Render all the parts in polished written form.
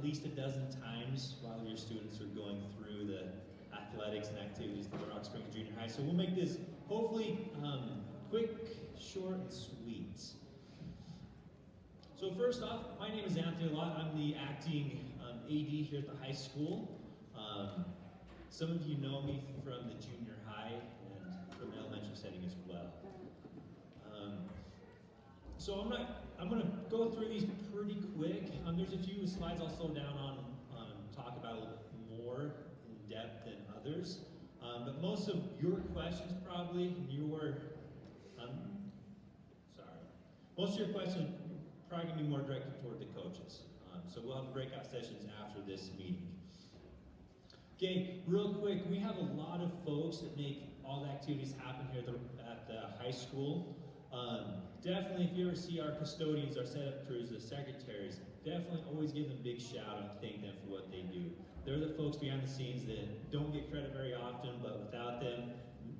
least a dozen times while your students are going through the athletics and activities at the Rock Springs Junior High. So we'll make this hopefully quick, short, and sweet. So first off, my name is Anthony Lott. I'm the acting AD here at the high school. Some of you know me from the junior high and from the elementary setting as well. So I'm going to go through these pretty quick. There's a few slides I'll slow down on, talk about a little bit more in depth than others. But most of your questions probably, most of your questions are probably going to be more directed toward the coaches. So we'll have breakout sessions after this meeting. Okay, real quick, we have a lot of folks that make all the activities happen here at the high school. Definitely, if you ever see our custodians, our setup crews, the secretaries, definitely always give them a big shout out and thank them for what they do. They're the folks behind the scenes that don't get credit very often, but without them,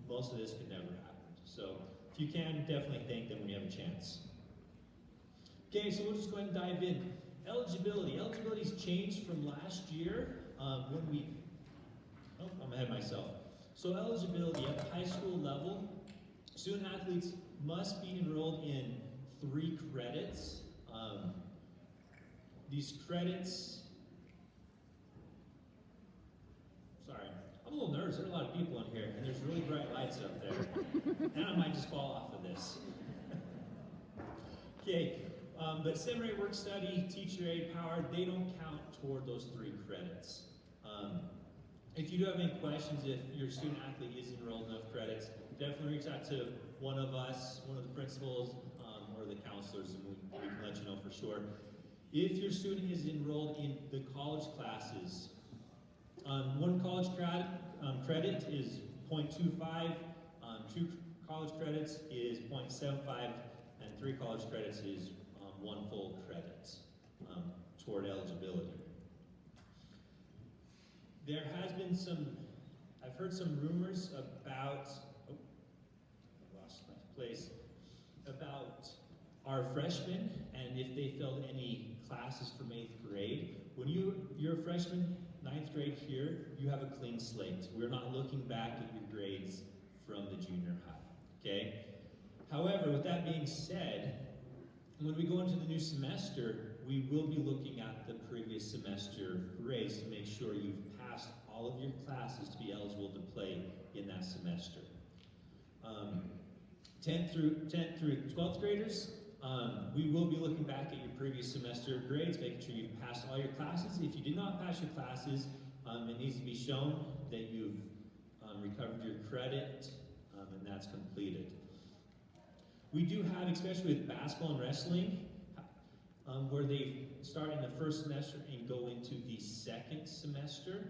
most of this could never happen. So if you can, definitely thank them when you have a chance. Okay, so we'll just go ahead and dive in. Eligibility. Eligibility's changed from last year when we... Oh, I'm ahead of myself. So eligibility at the high school level, student athletes must be enrolled in 3 credits. These credits, sorry, I'm a little nervous. There are a lot of people in here, and there's really bright lights up there. And I might just fall off of this. Okay, but sim rate, work study, teacher aid, power, they don't count toward those 3 credits. If you do have any questions, if your student athlete is enrolled in enough credits, definitely reach out to one of us, one of the principals, or the counselors, and we can let you know for sure. If your student is enrolled in the college classes, one college credit is 0.25, 2 college credits is 0.75, and 3 college credits is 1 full credit toward eligibility. There has been I've heard some rumors about, I lost my place, about our freshmen and if they failed any classes from 8th grade. When you're a freshman, 9th grade here, you have a clean slate. We're not looking back at your grades from the junior high, okay? However, with that being said, when we go into the new semester, we will be looking at the previous semester grades to make sure you've passed all of your classes to be eligible to play in that semester. 10th through 12th graders, we will be looking back at your previous semester grades, making sure you've passed all your classes. If you did not pass your classes, it needs to be shown that you've recovered your credit, and that's completed. We do have, especially with basketball and wrestling, where they start in the first semester and go into the second semester.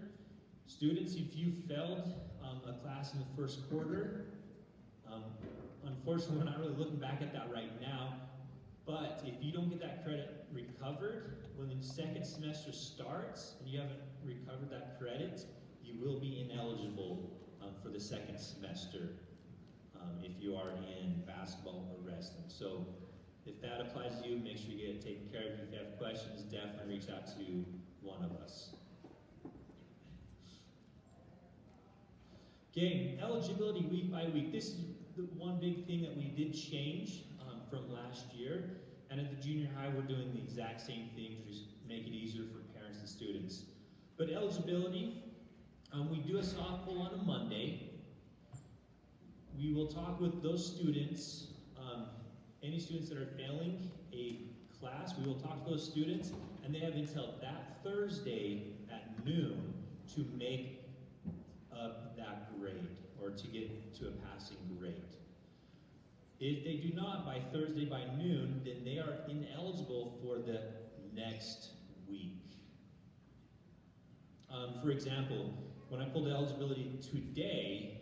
Students, if you failed a class in the first quarter, unfortunately we're not really looking back at that right now, but if you don't get that credit recovered, when the second semester starts and you haven't recovered that credit, you will be ineligible for the second semester if you are in basketball or wrestling. So if that applies to you, make sure you get it taken care of. If you have questions, definitely reach out to one of us. Okay, eligibility week by week. This is the one big thing that we did change from last year. And at the junior high, we're doing the exact same thing to just make it easier for parents and students. But eligibility, we do a softball on a Monday. We will talk with those students, any students that are failing a class, we will talk to those students, and they have until that Thursday at noon to make up that grade, or to get to a passing grade. If they do not by Thursday by noon, then they are ineligible for the next week. For example, when I pulled eligibility today,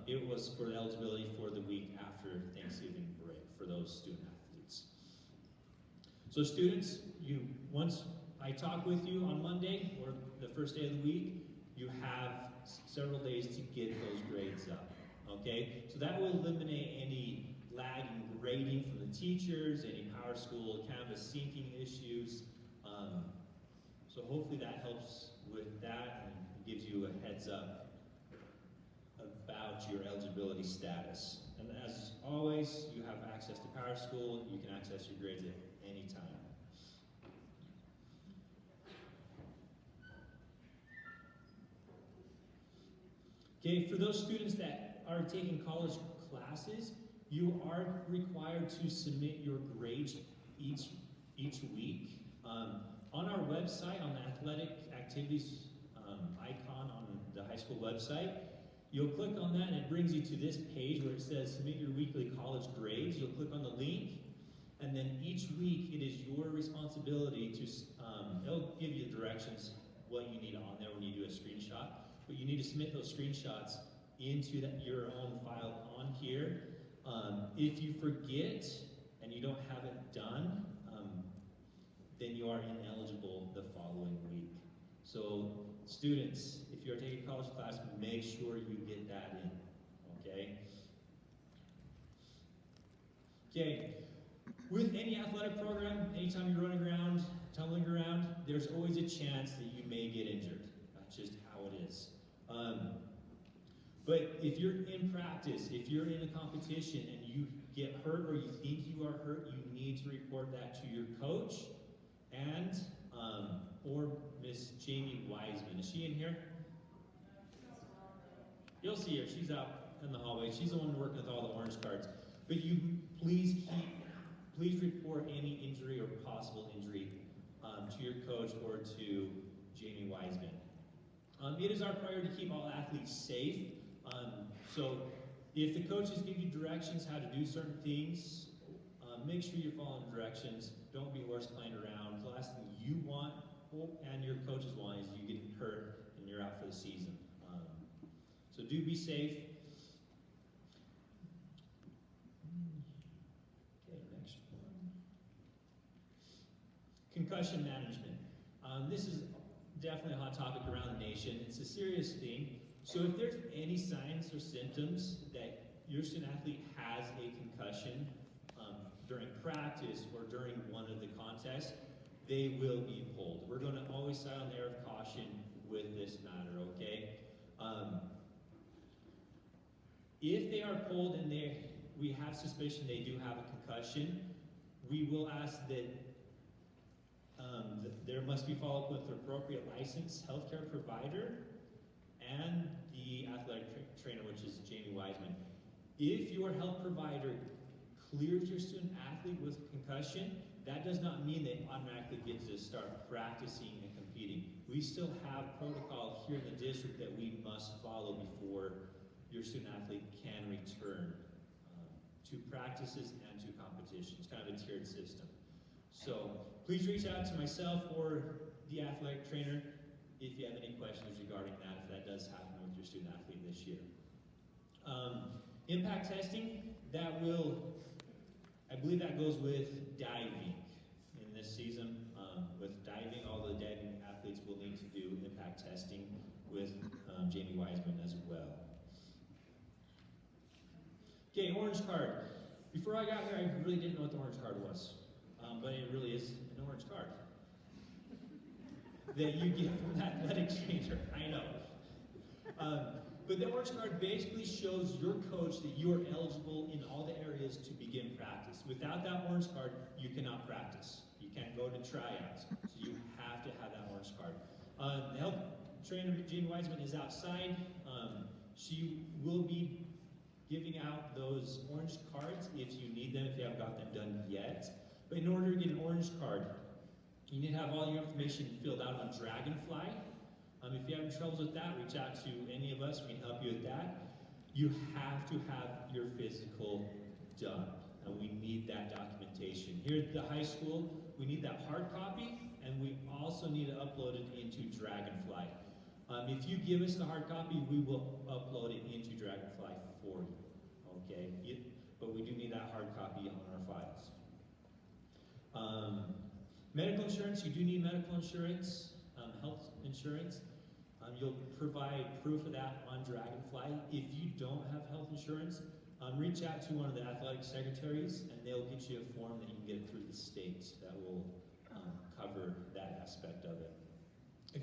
it was for the eligibility for the week after Thanksgiving break for those student athletes. So students, once I talk with you on Monday or the first day of the week, you have several days to get those grades up, okay? So that will eliminate any lag in grading from the teachers, any Power School Canvas syncing issues. So hopefully that helps with that and gives you a heads up about your eligibility status. And as always, you have access to PowerSchool. You can access your grades at any time. Okay, for those students that are taking college classes, you are required to submit your grades each week. On our website, on the athletic activities icon on the high school website, you'll click on that and it brings you to this page where it says submit your weekly college grades. You'll click on the link, and then each week it is your responsibility to, it'll give you directions what you need on there when you do a screenshot, but you need to submit those screenshots into your own file on here. If you forget and you don't have it done, then you are ineligible the following week. So students, if you're taking a college class, make sure you get that in, okay? Okay, with any athletic program, anytime you're running around, tumbling around, there's always a chance that you may get injured. That's just how it is. But if you're in practice, if you're in a competition and you get hurt or you think you are hurt, you need to report that to your coach and or Miss Jamie Wiseman. Is she in here? You'll see her. She's out in the hallway. She's the one working with all the orange cards. But you please report any injury or possible injury to your coach or to Jamie Wiseman. It is our priority to keep all athletes safe. So if the coaches give you directions how to do certain things, make sure you're following directions. Don't be horse playing around. The last thing you want and your coaches want is you getting hurt and you're out for the season. So do be safe. Okay, next one. Concussion management. This is definitely a hot topic around the nation. It's a serious thing. So if there's any signs or symptoms that your student athlete has a concussion during practice or during one of the contests, they will be pulled. We're going to always sound the air of caution with this matter, okay? If they are pulled and we have suspicion they do have a concussion, we will ask that there must be follow-up with the appropriate licensed healthcare provider and the athletic trainer, which is Jamie Wiseman. If your health provider clears your student athlete with concussion, that does not mean they automatically get to start practicing and competing. We still have protocol here in the district that we must follow before your student athlete can return to practices and to competitions. Kind of a tiered system. So please reach out to myself or the athletic trainer if you have any questions regarding that, if that does happen with your student athlete this year. Impact testing, that will, I believe that goes with diving in this season. With diving, all the diving athletes will need to do impact testing with Jamie Wiseman as well. Okay, orange card. Before I got here, I really didn't know what the orange card was, but it really is an orange card that you get from that athletic trainer. I know. But the orange card basically shows your coach that you are eligible in all the areas to begin practice. Without that orange card, you cannot practice. You can't go to tryouts. So you have to have that orange card. The health trainer, Jamie Wiseman, is outside. She will be giving out those orange cards if you need them, if you haven't got them done yet. But in order to get an orange card, you need to have all your information filled out on Dragonfly. If you have any troubles with that, reach out to any of us. We can help you with that. You have to have your physical done, and we need that documentation. Here at the high school, we need that hard copy, and we also need to upload it into Dragonfly. If you give us the hard copy, we will upload it into Dragonfly for you, okay? But we do need that hard copy on our files. Medical insurance, you do need medical insurance, health insurance. You'll provide proof of that on Dragonfly. If you don't have health insurance, reach out to one of the athletic secretaries and they'll get you a form that you can get through the state that will cover that aspect of it.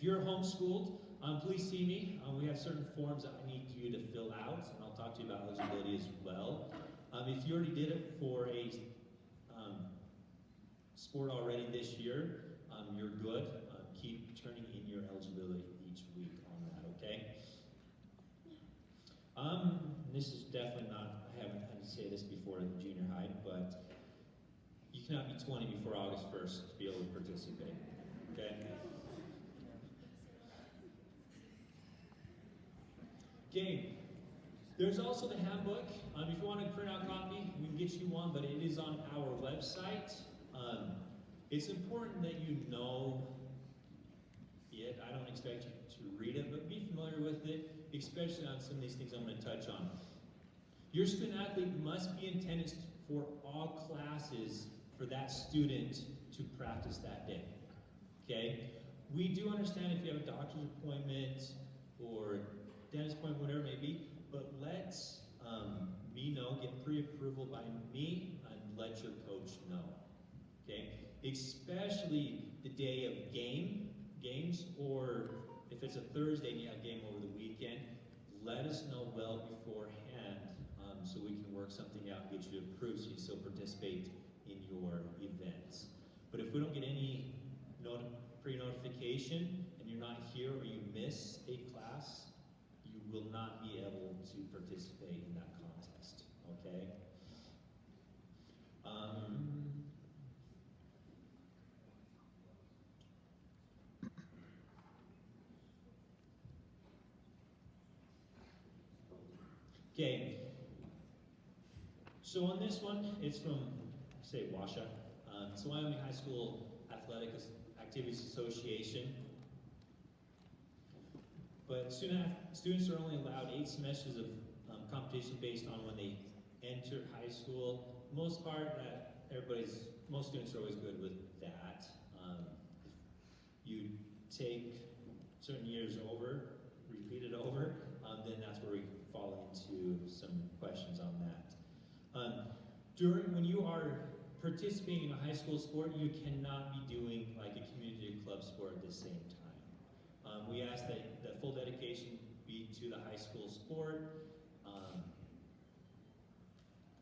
if you're homeschooled, please see me. We have certain forms that I need you to fill out, and I'll talk to you about eligibility as well. If you already did it for a sport already this year, you're good. Keep turning in your eligibility each week on that, okay? This is definitely not, I haven't had to say this before in junior high, but you cannot be 20 before August 1st to be able to participate, okay? Okay, there's also the handbook. If you want to print out a copy, we can get you one, but it is on our website. It's important that you know it. I don't expect you to read it, but be familiar with it, especially on some of these things I'm going to touch on. Your student athlete must be in attendance for all classes for that student to practice that day. Okay? We do understand if you have a doctor's appointment or dentist appointment, whatever it may be, but let me know, get pre-approval by me, and let your coach know. Okay? Especially the day of games, or if it's a Thursday and you have a game over the weekend, let us know well beforehand so we can work something out and get you approved so you still participate in your events. But if we don't get any pre-notification and you're not here or you miss a class, you will not be able to participate in that contest, okay? Okay, so on this one, it's from, say, WASHA. It's Wyoming High School Athletic Activities Association. But students are only allowed 8 semesters of competition based on when they enter high school. Most part, most students are always good with that. If you take certain years over, repeat it over, then that's where we fall into some questions on that. When you are participating in a high school sport, you cannot be doing like a community club sport at the same time. We ask that full dedication be to the high school sport,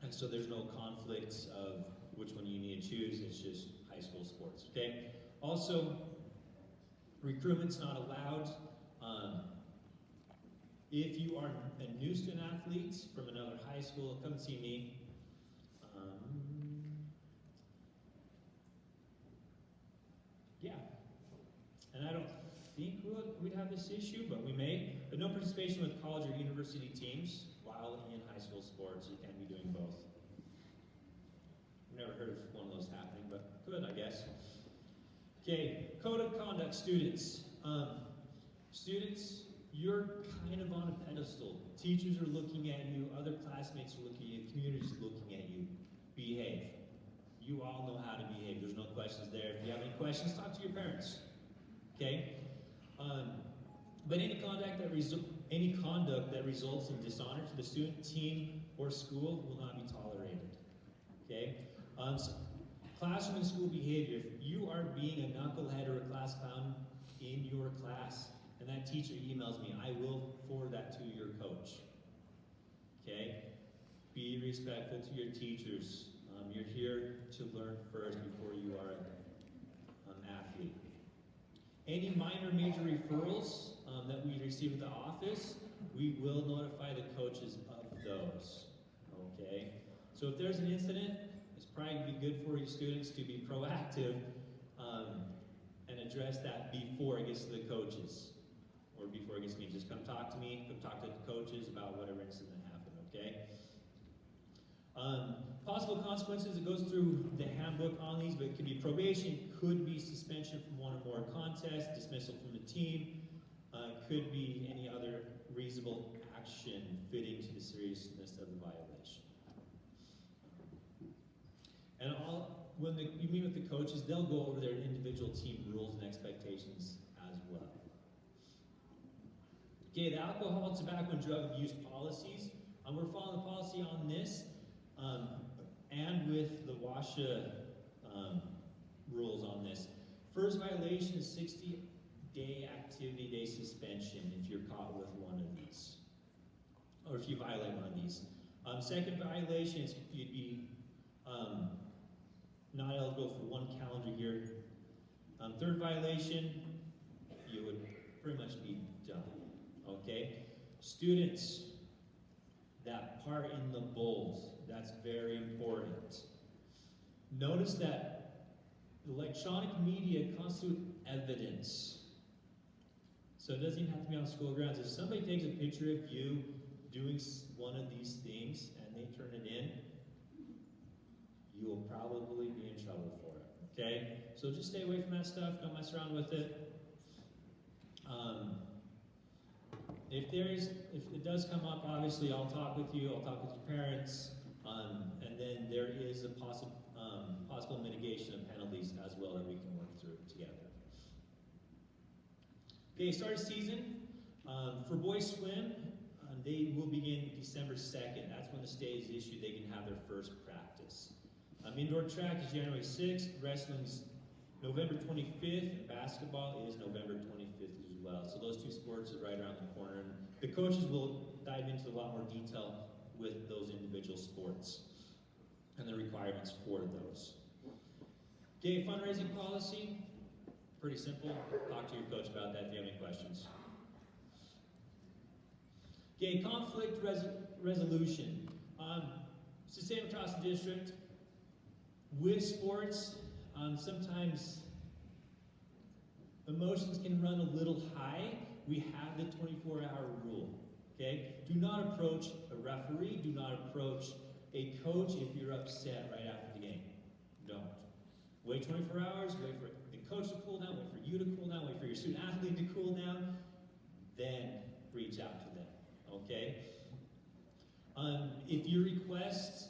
and so there's no conflicts of which one you need to choose. It's just high school sports, okay? Also, recruitment's not allowed. If you are a new student athlete from another high school, come see me. Yeah, and I don't think we'd have this issue, but we may. But no participation with college or university teams while in high school sports. You can be doing both. I've never heard of one of those happening, but good, I guess. Okay, code of conduct, students. Students, you're kind of on a pedestal. Teachers are looking at you, other classmates are looking at you, community's looking at you. Behave. You all know how to behave. There's no questions there. If you have any questions, talk to your parents. Okay? But any conduct that results in dishonor to the student, team, or school will not be tolerated. Okay? So classroom and school behavior. If you are being a knucklehead or a class clown in your class, and that teacher emails me, I will forward that to your coach. Okay? Be respectful to your teachers. You're here to learn first before you are an athlete. Any minor major referrals that we receive at the office, we will notify the coaches of those. Okay? So if there's an incident, it's probably going to be good for your students to be proactive and address that before it gets to the coaches. Or before it gets to me. Just come talk to me, come talk to the coaches about whatever incident happened, okay? Possible consequences, it goes through the handbook on these, but it could be probation, could be suspension from one or more contests, dismissal from the team, could be any other reasonable action fitting to the seriousness of the violation. And when you meet with the coaches, they'll go over their individual team rules and expectations as well. Okay, the alcohol, tobacco, and drug abuse policies. We're following the policy on this, and with the WASHA rules on this. First violation is 60 day activity, day suspension if you're caught with one of these, or if you violate one of these. Second violation is you'd be not eligible for 1 calendar year. Third violation, you would pretty much be done. Okay? Students that part in the bowls, that's very important. Notice that electronic media constitute evidence. So it doesn't even have to be on school grounds. If somebody takes a picture of you doing one of these things and they turn it in, you will probably be in trouble for it. Okay? So just stay away from that stuff. Don't mess around with it. If it does come up, obviously I'll talk with you. I'll talk with your parents, and then there is a possible mitigation of penalties as well that we can work through together. Okay, start of season for boys swim. They will begin December 2nd. That's when the state is issued. They can have their first practice. Indoor track is January 6th. Wrestling's November 25th. And basketball is November 25th as well. So those two sports are right around the corner. And the coaches will dive into a lot more detail with those individual sports and the requirements for those. Okay, fundraising policy. Pretty simple. Talk to your coach about that if you have any questions. Okay, conflict resolution. It's the same across the district. With sports, sometimes emotions can run a little high. We have the 24-hour rule. Okay? Do not approach a referee. Do not approach a coach if you're upset right after the game. Don't. Wait 24 hours. Wait for the coach to cool down. Wait for you to cool down. Wait for your student athlete to cool down. Then reach out to them. Okay? If you request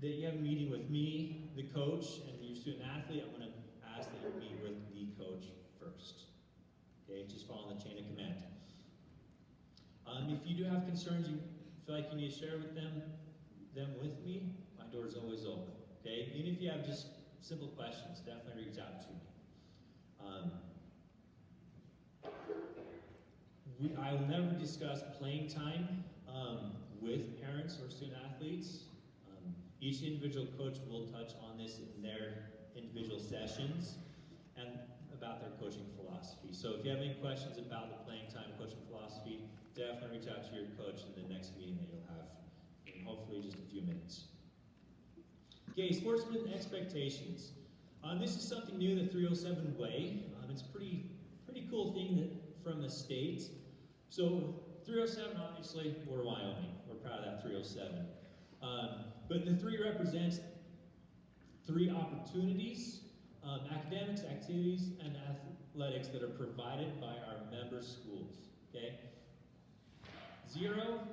that you have a meeting with me, the coach, and your student athlete, I'm going to ask that you meet with the coach first. Okay? Just following the chain of command. If you do have concerns you feel like you need to share with them with me, my door is always open. Okay? Even if you have just simple questions, definitely reach out to me. I will never discuss playing time with parents or student athletes. Each individual coach will touch on this in their individual sessions and about their coaching philosophy. So if you have any questions about the playing time coaching philosophy, definitely reach out to your coach in the next meeting that you'll have in hopefully just a few minutes. Okay, sportsman expectations. This is something new, the 307 way. It's a pretty cool thing from the state. So 307, obviously, we're Wyoming. We're proud of that 307. But the 3 represents 3 opportunities, academics, activities, and athletics that are provided by our member schools. Okay? 0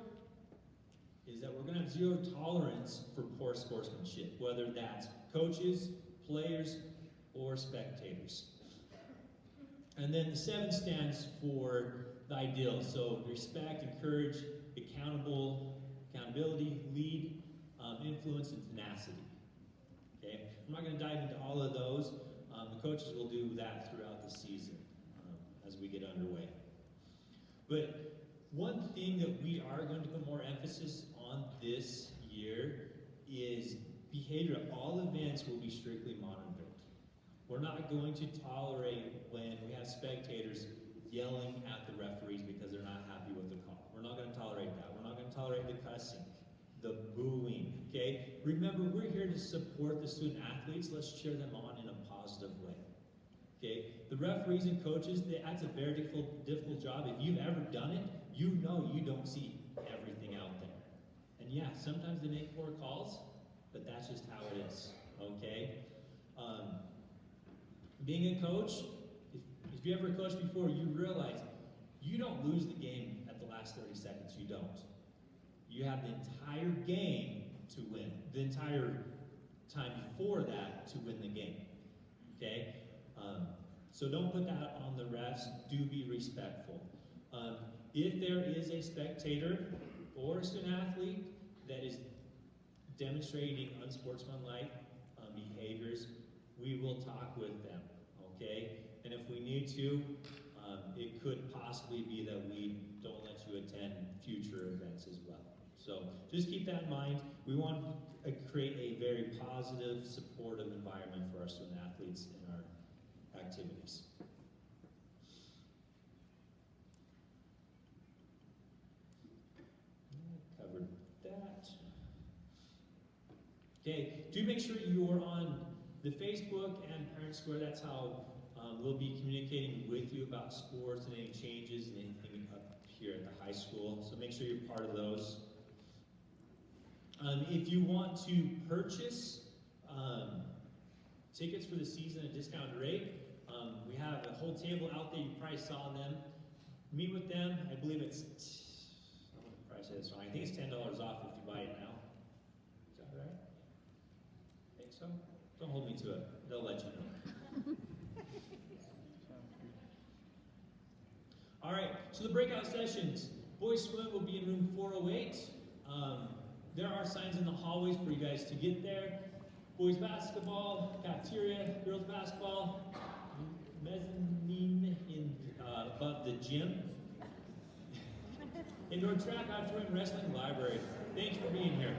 is that we're going to have 0 tolerance for poor sportsmanship, whether that's coaches, players, or spectators. And then the 7 stands for the ideal. So respect, encourage, accountability, lead, influence, and tenacity. Okay? I'm not going to dive into all of those. The coaches will do that throughout the season as we get underway. But one thing that we are going to put more emphasis on this year is behavior at all events will be strictly monitored. We're not going to tolerate when we have spectators yelling at the referees because they're not happy with the call. We're not going to tolerate that. We're not going to tolerate the cussing, the booing, okay? Remember, we're here to support the student athletes. Let's cheer them on in a positive way, okay? The referees and coaches, that's a very difficult job. If you've ever done it, you know you don't see everything out there. And yeah, sometimes they make poor calls, but that's just how it is, okay? Being a coach, if you ever coached before, you realize you don't lose the game at the last 30 seconds. You don't. You have the entire game to win. The entire time before that to win the game. Okay? So don't put that on the refs. Do be respectful. If there is a spectator or a student athlete that is demonstrating unsportsmanlike behaviors, we will talk with them. Okay? And if we need to, it could possibly be that we don't let you attend future events as well. So just keep that in mind. We want to create a very positive, supportive environment for our student athletes in our activities. Covered that. Okay, do make sure you're on the Facebook and Parent Square. That's how we'll be communicating with you about sports and any changes and anything up here at the high school. So make sure you're part of those. If you want to purchase tickets for the season at a discounted rate, we have a whole table out there. You probably saw them. Meet with them. I believe it's, I don't know the price is wrong. I think it's $10 off if you buy it now. Is that right? I think so. Don't hold me to it. They'll let you know. All right, so the breakout sessions. Boys swim will be in room 408. There are signs in the hallways for you guys to get there. Boys basketball, cafeteria, girls basketball, mezzanine above the gym. Indoor track, auditorium, wrestling, library. Thanks for being here.